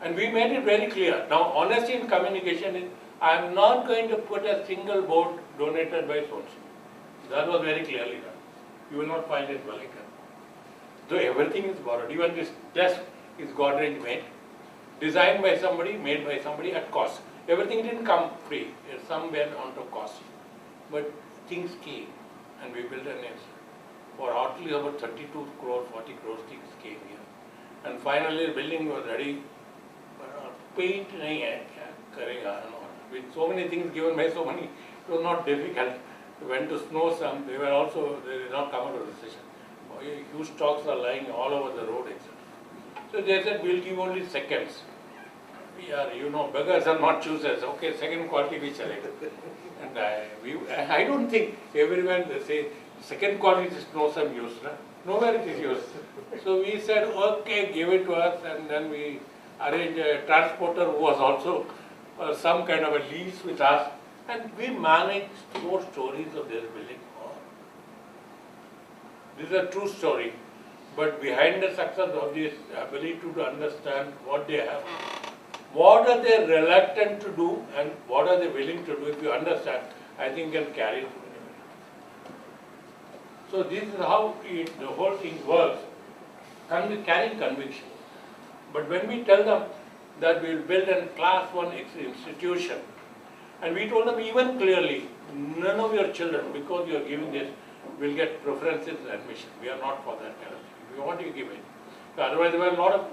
And we made it very clear. Now, honesty in communication is, I am not going to put a single board donated by so-and-so. That was very clearly done. You will not find it Malika. So everything is borrowed. Even this desk is Godrej made, designed by somebody, made by somebody at cost. Everything didn't come free. Some went onto cost. But things came and we built a nest. For hardly about 32 crore, 40 crores things came here. And finally the building was ready. Paint nahi hai, kya karega, with so many things given by so many, it was not difficult. When to snow some, they did not come out of recession. Huge stocks are lying all over the road, etc. So they said, we'll give only seconds. We are, beggars are not choosers. Okay, second quality we select. And I don't think everyone they say second quality is no some use. Nowhere it is used. So we said, okay, give it to us, and then we arranged a transporter who was also some kind of a lease with us, and we managed 4 stories of this building. This is a true story, but behind the success of this ability to understand what they have, what are they reluctant to do and what are they willing to do, if you understand, I think you can carry it. So this is how the whole thing works, carrying conviction. But when we tell them that we will build a class 1 institution, and we told them even clearly, none of your children, because you are giving this, will get preferences in admission. We are not for that kind of thing. If you want, you give it. Otherwise, there were a lot of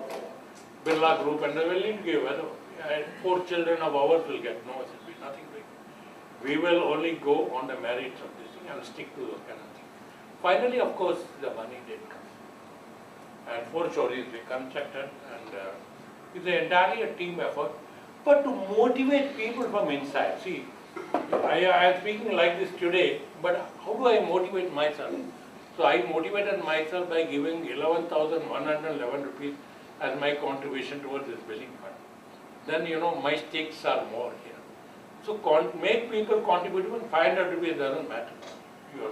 Birla group and they will need to give. 4 children of ours will get. No, it will be nothing big. We will only go on the merits of this thing and stick to those kind of things. Finally, of course, the money did come. And 4 stories we constructed, and it's entirely a team effort. But to motivate people from inside, see, I am speaking like this today, but how do I motivate myself? So I motivated myself by giving 11,111 rupees as my contribution towards this building fund. Then, my stakes are more here. So make people contribute, even 500 rupees doesn't matter. Your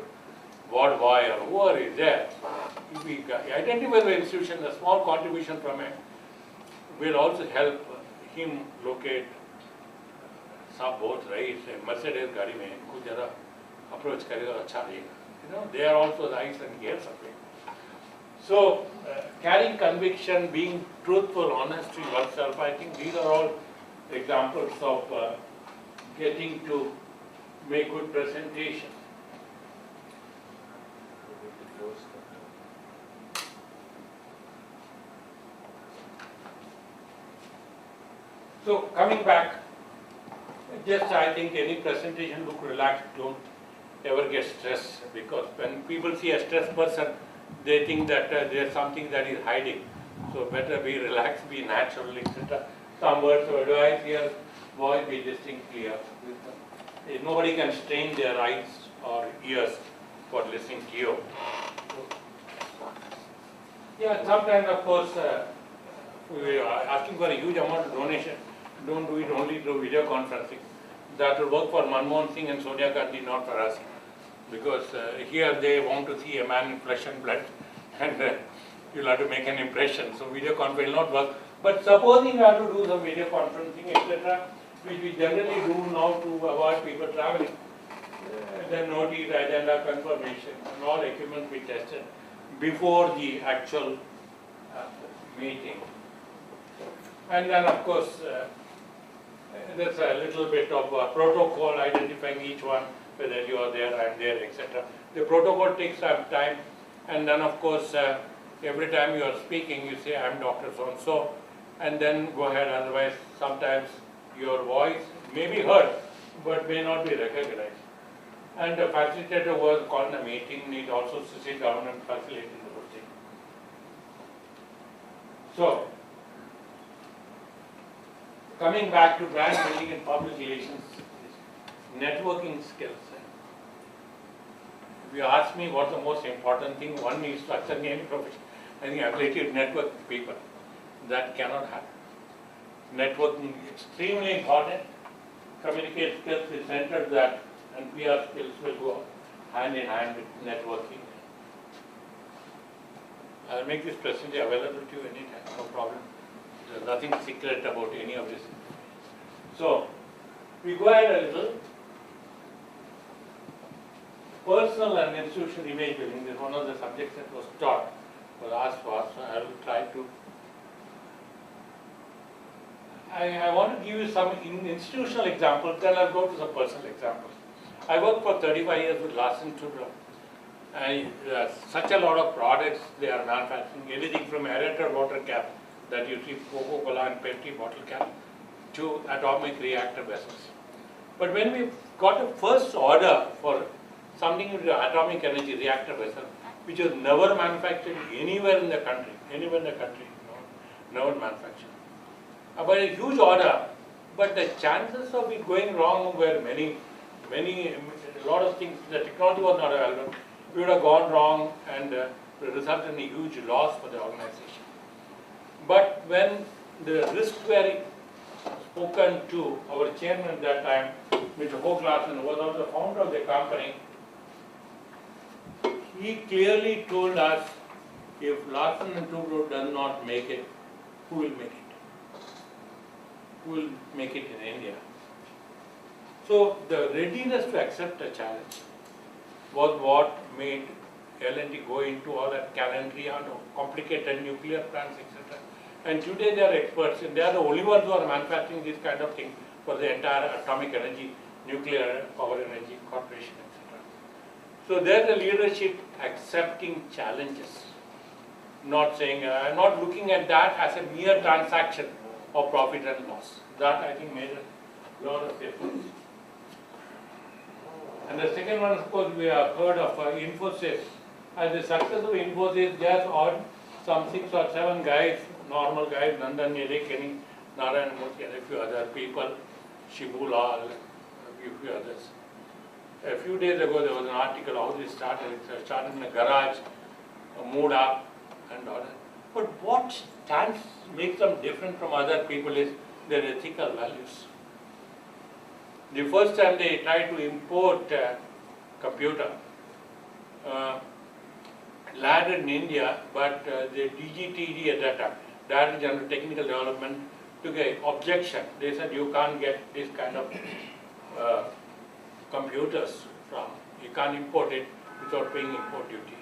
ward boy or whoever is there, if we identify the institution, a small contribution from it will also help him locate साहब बहुत रही है Mercedes गाड़ी में कुछ ज़रा approach करेगा अच्छा रहेगा they are also the eyes and ears of it. So carrying conviction, being truthful, honesty oneself, I think these are all examples of getting to make good presentation. So coming back, just I think any presentation look relaxed, don't ever get stressed, because when people see a stressed person, they think that there's something that is hiding. So better be relaxed, be natural, etc. Some words of advice here, voice be distinct, clear. Nobody can strain their eyes or ears for listening to you. Yeah, sometimes of course we are asking for a huge amount of donation. Don't do it only through video conferencing. That will work for Manmohan Singh and Sonia Gandhi, not for us. Because here they want to see a man in flesh and blood, and you'll have to make an impression. So video conference will not work. But supposing you have to do some video conferencing, etc., which we generally do now to avoid people traveling, then notice, agenda, confirmation, and all equipment be tested before the actual meeting. And then of course, there's a little bit of protocol identifying each one, whether you are there, I am there, etc. The protocol takes some time, and then of course, every time you are speaking, you say, I am Dr. So-and-so, and then go ahead, otherwise sometimes your voice may be heard, but may not be recognized. And the facilitator was called a meeting, need also to sit down and facilitate the whole thing. So, coming back to brand building and public relations, networking skills. If you ask me what's the most important thing, one is structure in any profession. I think ability to network with people. That cannot happen. Networking is extremely important. Communicate skills is centered that, and PR skills will go hand in hand with networking. I'll make this presentation available to you anytime, no problem. nothing secret about any of this. So, we go ahead a little. Personal and institutional image building is one of the subjects that was taught, was asked for, so I will try to. I want to give you some institutional examples, then I'll go to some personal examples. I worked for 35 years with Larsen & Toubro. And such a lot of products they are manufacturing, everything from aerator water cap that you see Coca-Cola and Pepsi bottle cap to atomic reactor vessels. But when we got a first order for something with atomic energy reactor vessel, which was never manufactured anywhere in the country, never manufactured. But a huge order, but the chances of it going wrong were a lot of things, the technology was not available. We would have gone wrong and resulted in a huge loss for the organization. But when the risks were spoken to, our chairman at that time, Mr. Hoke Larsen, who was also the founder of the company, he clearly told us, if Larsen & Toubro does not make it, who will make it? Who will make it in India? So the readiness to accept a challenge was what made L&T go into all that Calandria, complicated nuclear plants, etc. And today they are experts, and they are the only ones who are manufacturing this kind of thing for the entire atomic energy, nuclear power energy corporation, etc. So there the leadership accepting challenges, not saying, not looking at that as a mere transaction of profit and loss. That I think made a lot of difference. And the second one, of course, we have heard of Infosys. As the success of Infosys, just on some 6 or 7 guys, normal guys, Nandan Nilekani, Narayan Murthy, and a few other people, Shibu Lal, a few others. A few days ago, there was an article how this started. It started in a garage, moved up, and all that. But what makes them different from other people is their ethical values. The first time they tried to import computer, landed in India, but the DGTD at that time, Director General Technical Development, took an objection. They said you can't get this kind of computers you can't import it without paying import duty.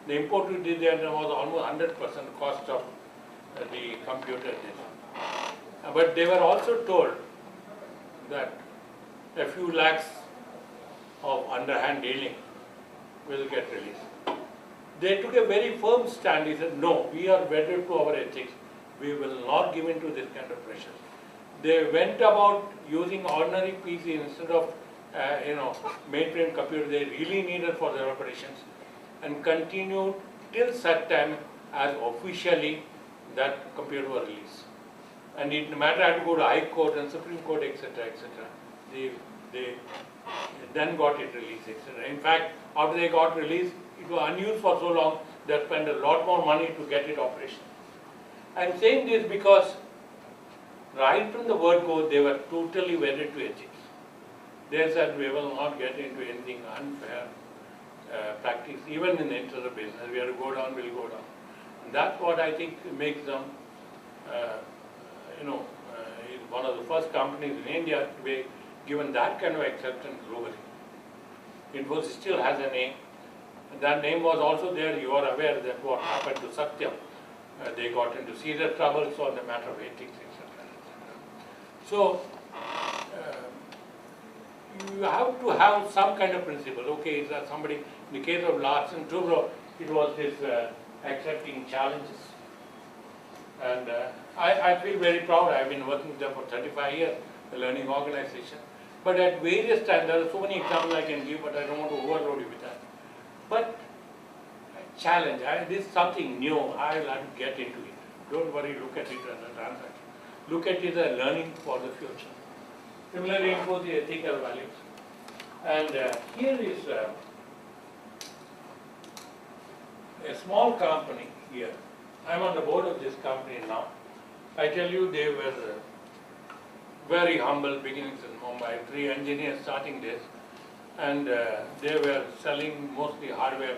The import duty there was almost 100% cost of the computer. But they were also told that a few lakhs of underhand dealing will get released. They took a very firm stand. He said, no, we are wedded to our ethics. We will not give in to this kind of pressure. They went about using ordinary PC instead of mainframe computer they really needed for their operations, and continued till such time as officially that computer was released. And it no matter had to go to High Court and Supreme Court, etc., etc. They then got it released, etc. In fact, after they got released, it was unused for so long, they spent a lot more money to get it operational. I am saying this because right from the word go, they were totally wedded to ethics. They said we will not get into anything unfair practice, even in the interest of business. We have to go down, we'll go down. And that's what I think makes them, one of the first companies in India to be given that kind of acceptance globally. Infosys still has a name. And that name was also there. You are aware that what happened to Satyam. They got into serious trouble, so on the matter of ethics, etc. So, you have to have some kind of principle. Okay, is that somebody, in the case of Larsen & Toubro, it was this accepting challenges. And I feel very proud. I've been working with them for 35 years, the learning organization. But at various times, there are so many examples I can give, but I don't want to overload you with that. But challenge, this is something new, I will have to get into it. Don't worry, look at it as a transaction. Look at it as learning for the future. Similarly, impose the ethical values. And here is a small company here. I'm on the board of this company now. I tell you, they were very humble beginnings in Mumbai, 3 engineers starting this, and they were selling mostly hardware